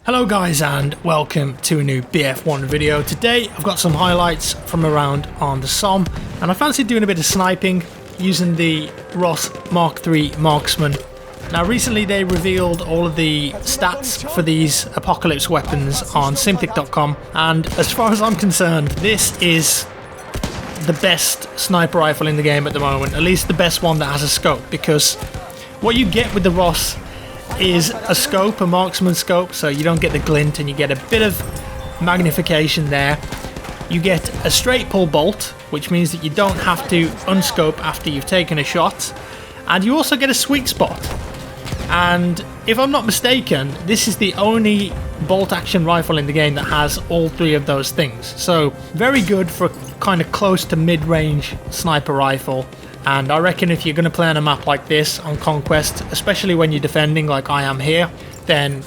Hello guys and welcome to a new BF1 video. Today I've got some highlights from around on the Somme and I fancy doing a bit of sniping using the Ross Mark III Marksman. Now recently they revealed all of the stats for these Apocalypse weapons on Simtic.com, and as far as I'm concerned this is the best sniper rifle in the game at the moment, at least the best one that has a scope, because what you get with the Ross is a scope, a marksman scope, so you don't get the glint and you get a bit of magnification there. You get a straight pull bolt, which means that you don't have to unscope after you've taken a shot, and you also get a sweet spot. And if I'm not mistaken, this is the only bolt action rifle in the game that has all three of those things, so very good for kind of close to mid-range sniper rifle. And I reckon if you're going to play on a map like this on Conquest, especially when you're defending like I am here, then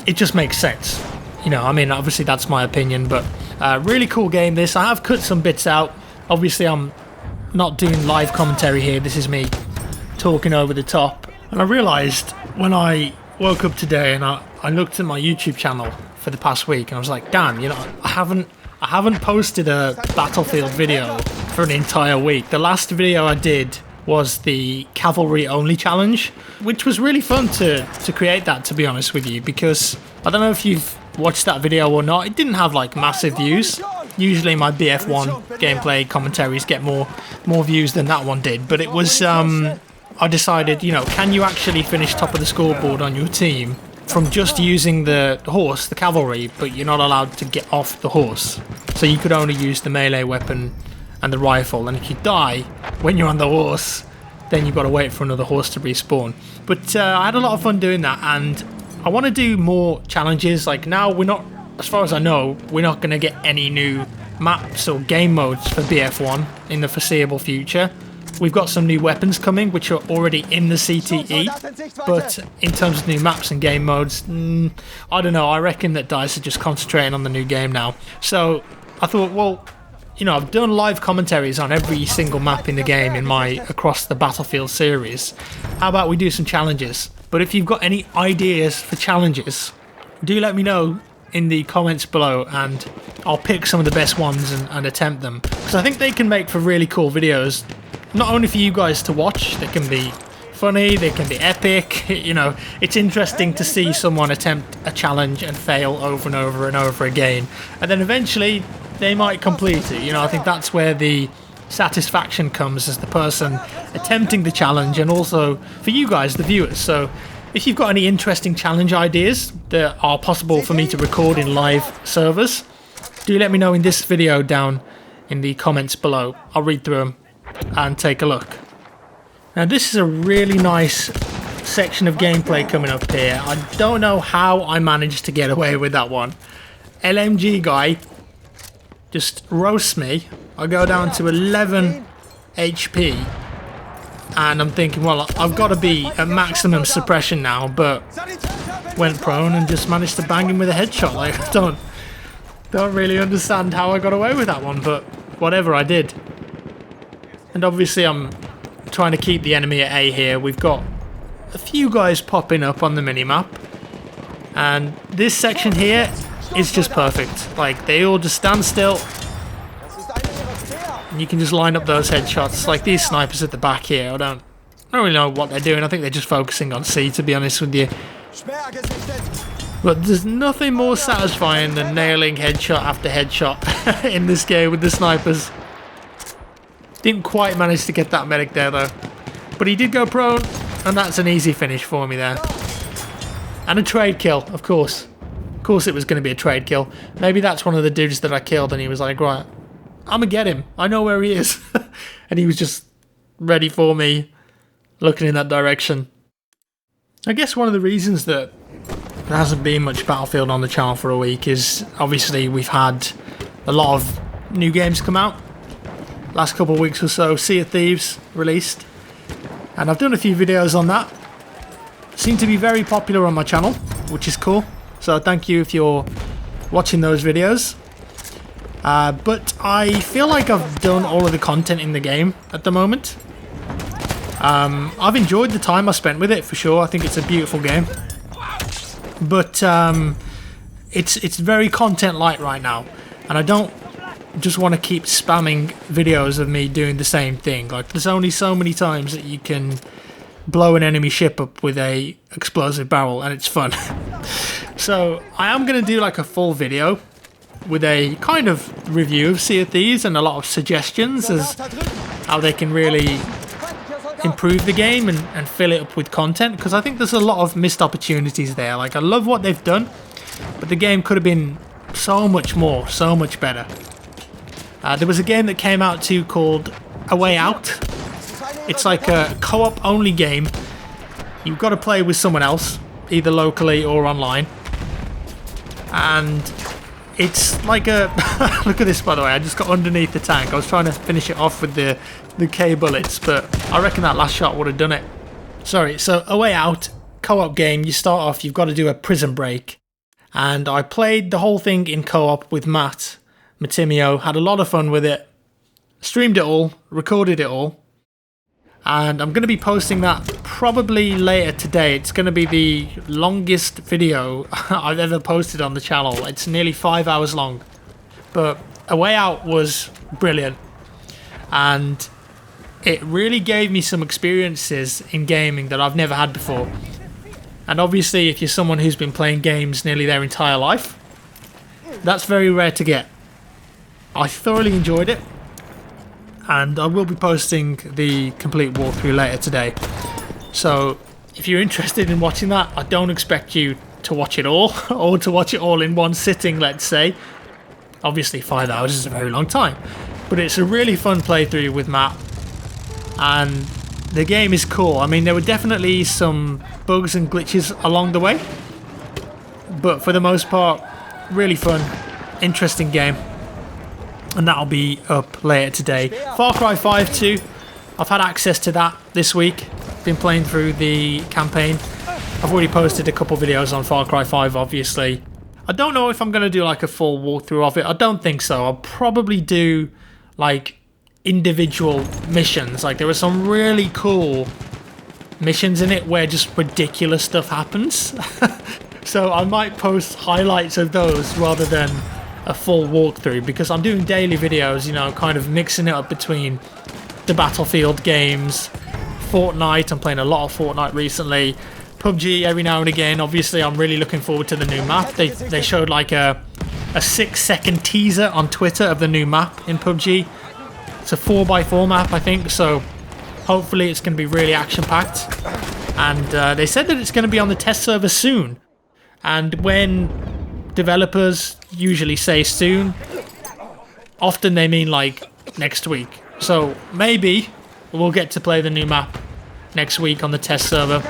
it just makes sense. You know, I mean, obviously that's my opinion, but really cool game this. I have cut some bits out. Obviously I'm not doing live commentary here, this is me talking over the top. And I realised when I woke up today and I looked at my YouTube channel for the past week and I was like, damn, you know, I haven't posted a Battlefield video for an entire week. The last video I did was the cavalry only challenge, which was really fun to create that, to be honest with you, because I don't know if you've watched that video or not. It didn't have like massive views. Usually my BF1 gameplay commentaries get more views than that one did, but it was I decided, you know, can you actually finish top of the scoreboard on your team from just using the horse, the cavalry, but you're not allowed to get off the horse, so you could only use the melee weapon and the rifle, and if you die when you're on the horse then you've got to wait for another horse to respawn. But I had a lot of fun doing that, and I want to do more challenges. Like now we're not, as far as I know, we're not going to get any new maps or game modes for BF1 in the foreseeable future. We've got some new weapons coming which are already in the CTE, but in terms of new maps and game modes, I don't know. I reckon that DICE are just concentrating on the new game now. So I thought, well, you know, I've done live commentaries on every single map in the game in my Across the Battlefield series. How about we do some challenges? But if you've got any ideas for challenges, do let me know in the comments below and I'll pick some of the best ones and attempt them, because I think they can make for really cool videos. Not only for you guys to watch, they can be funny, they can be epic, you know, it's interesting to see someone attempt a challenge and fail over and over and over again, and then eventually they might complete it. You know, I think that's where the satisfaction comes, as the person attempting the challenge, and also for you guys, the viewers. So if you've got any interesting challenge ideas that are possible for me to record in live servers, do let me know in this video down in the comments below. I'll read through them and take a look. Now this is a really nice section of gameplay coming up here. I don't know how I managed to get away with that one. LMG guy just roasts me. I go down to 11 HP and I'm thinking, well, I've got to be at maximum suppression now, but went prone and just managed to bang him with a headshot. Like, I don't really understand how I got away with that one, but whatever, I did. And obviously I'm trying to keep the enemy at A here. We've got a few guys popping up on the minimap, and this section here is just perfect. Like, they all just stand still and you can just line up those headshots. Like these snipers at the back here, I don't really know what they're doing. I think they're just focusing on C, to be honest with you. But there's nothing more satisfying than nailing headshot after headshot in this game with the snipers. Didn't quite manage to get that medic there though, but he did go prone, and that's an easy finish for me there. And a trade kill, of course. Of course it was going to be a trade kill. Maybe that's one of the dudes that I killed and he was like, right, I'm gonna get him. I know where he is. And he was just ready for me, looking in that direction. I guess one of the reasons that there hasn't been much Battlefield on the channel for a week is obviously we've had a lot of new games come out. Last couple of weeks or so, Sea of Thieves released, and I've done a few videos on that. Seem to be very popular on my channel, which is cool, so thank you if you're watching those videos. But I feel like I've done all of the content in the game at the moment. I've enjoyed the time I spent with it, for sure. I think it's a beautiful game. But it's very content light right now, and I don't just want to keep spamming videos of me doing the same thing. Like, there's only so many times that you can blow an enemy ship up with a explosive barrel, and it's fun. So I am going to do like a full video with a kind of review of Sea of Thieves and a lot of suggestions as how they can really improve the game and fill it up with content, because I think there's a lot of missed opportunities there. Like, I love what they've done, but the game could have been so much more, so much better. There was a game that came out too called A Way Out. It's like a co-op only game. You've got to play with someone else, either locally or online. And it's like a... Look at this, by the way. I just got underneath the tank. I was trying to finish it off with the K bullets, but I reckon that last shot would have done it. Sorry, so A Way Out, co-op game. You start off, you've got to do a prison break. And I played the whole thing in co-op with Matt Matimio. Had a lot of fun with it. Streamed it all, recorded it all. And I'm going to be posting that probably later today. It's going to be the longest video I've ever posted on the channel. It's nearly 5 hours long. But A Way Out was brilliant. And it really gave me some experiences in gaming that I've never had before. And obviously, if you're someone who's been playing games nearly their entire life, that's very rare to get. I thoroughly enjoyed it. And I will be posting the complete walkthrough later today. So if you're interested in watching that, I don't expect you to watch it all, or to watch it all in one sitting, let's say. Obviously 5 hours is a very long time, but it's a really fun playthrough with Matt, and the game is cool. I mean, there were definitely some bugs and glitches along the way, but for the most part, really fun, interesting game. And that'll be up later today. Far Cry 5 too. I've had access to that this week. Been playing through the campaign. I've already posted a couple videos on Far Cry 5, obviously. I don't know if I'm going to do like a full walkthrough of it. I don't think so. I'll probably do like individual missions. Like, there are some really cool missions in it where just ridiculous stuff happens. So I might post highlights of those rather than a full walkthrough, because I'm doing daily videos, you know, kind of mixing it up between the Battlefield games, Fortnite. I'm playing a lot of Fortnite recently, PUBG every now and again. Obviously, I'm really looking forward to the new map. They showed like a 6-second teaser on Twitter of the new map in PUBG. It's a 4x4 map, I think, so hopefully it's going to be really action-packed. And they said that it's going to be on the test server soon. And when developers usually say soon, often they mean like next week. So maybe we'll get to play the new map next week on the test server.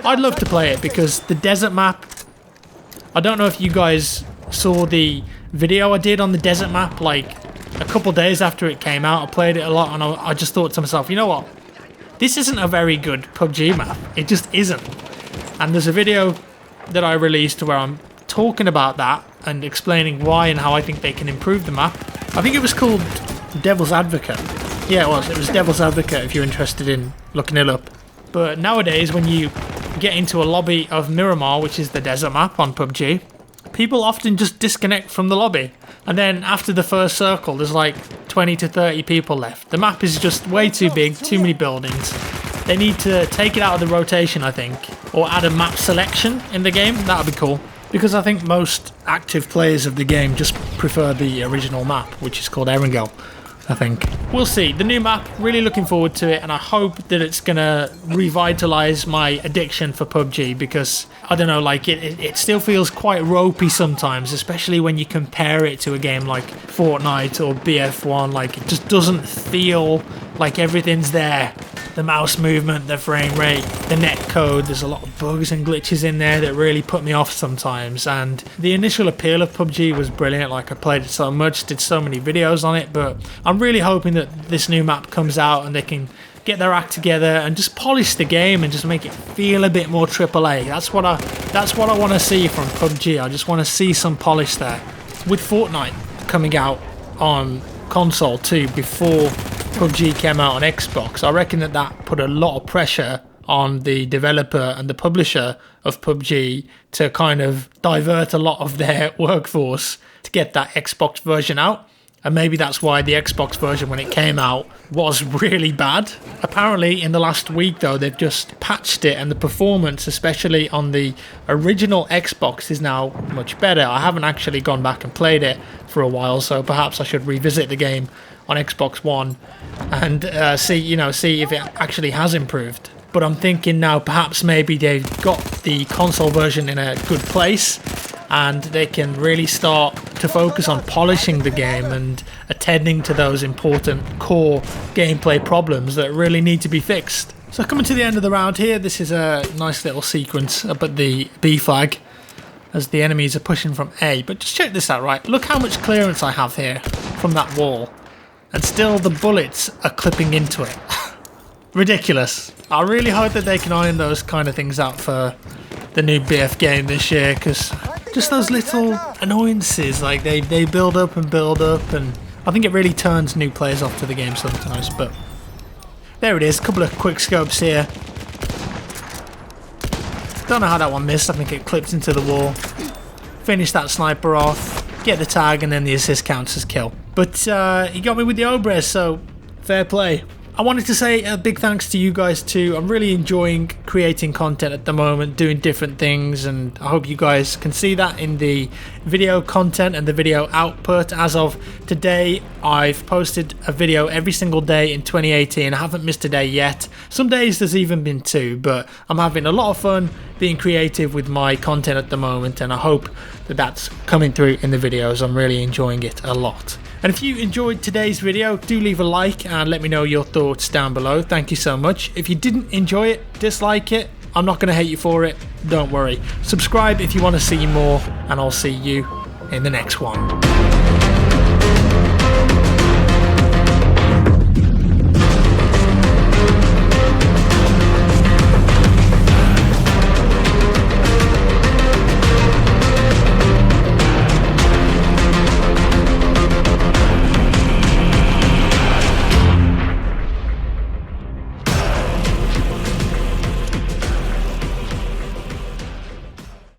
I'd love to play it because the desert map, I don't know if you guys saw the video I did on the desert map like a couple days after it came out. I played it a lot and I just thought to myself, you know what, this isn't a very good PUBG map. It just isn't. And there's a video that I released where I'm talking about that and explaining why and how I think they can improve the map. I think it was called Devil's Advocate. Yeah, it was Devil's Advocate if you're interested in looking it up. But nowadays, when you get into a lobby of Miramar, which is the desert map on PUBG, people often just disconnect from the lobby. And then after the first circle, there's like 20 to 30 people left. The map is just way too big, too many buildings. They need to take it out of the rotation, I think, or add a map selection in the game. That would be cool. Because I think most active players of the game just prefer the original map, which is called Erangel, I think. We'll see. The new map, really looking forward to it, and I hope that it's going to revitalise my addiction for PUBG, because, I don't know, like, it still feels quite ropey sometimes, especially when you compare it to a game like Fortnite or BF1. Like, it just doesn't feel like everything's there. The mouse movement, the frame rate, the net code, there's a lot of bugs and glitches in there that really put me off sometimes. And the initial appeal of PUBG was brilliant. Like, I played it so much, did so many videos on it, but I'm really hoping that this new map comes out and they can get their act together and just polish the game and just make it feel a bit more AAA. That's what I want to see from PUBG. I just want to see some polish there. With Fortnite coming out on console too before PUBG came out on Xbox, I reckon that put a lot of pressure on the developer and the publisher of PUBG to kind of divert a lot of their workforce to get that Xbox version out. And maybe that's why the Xbox version, when it came out, was really bad. Apparently, in the last week, though, they've just patched it, and the performance, especially on the original Xbox, is now much better. I haven't actually gone back and played it for a while, so perhaps I should revisit the game on Xbox One and see if it actually has improved. But I'm thinking now perhaps maybe they've got the console version in a good place, and they can really start to focus on polishing the game and attending to those important core gameplay problems that really need to be fixed. So coming to the end of the round here, this is a nice little sequence up at the B flag as the enemies are pushing from A. But just check this out, right? Look how much clearance I have here from that wall, and still the bullets are clipping into it. Ridiculous. I really hope that they can iron those kind of things out for the new BF game this year, because just those little annoyances, like they build up, and I think it really turns new players off to the game sometimes. But there it is, a couple of quick scopes here. Don't know how that one missed. I think it clipped into the wall. Finish that sniper off, get the tag, and then the assist counts as kill. But he got me with the Obres, so fair play. I wanted to say a big thanks to you guys too. I'm really enjoying creating content at the moment, doing different things, and I hope you guys can see that in the video content and the video output. As of today, I've posted a video every single day in 2018. I haven't missed a day yet. Some days there's even been 2, but I'm having a lot of fun being creative with my content at the moment, and I hope that that's coming through in the videos. I'm really enjoying it a lot. And if you enjoyed today's video, do leave a like and let me know your thoughts down below. Thank you so much. If you didn't enjoy it, dislike it. I'm not going to hate you for it. Don't worry. Subscribe if you want to see more, and I'll see you in the next one.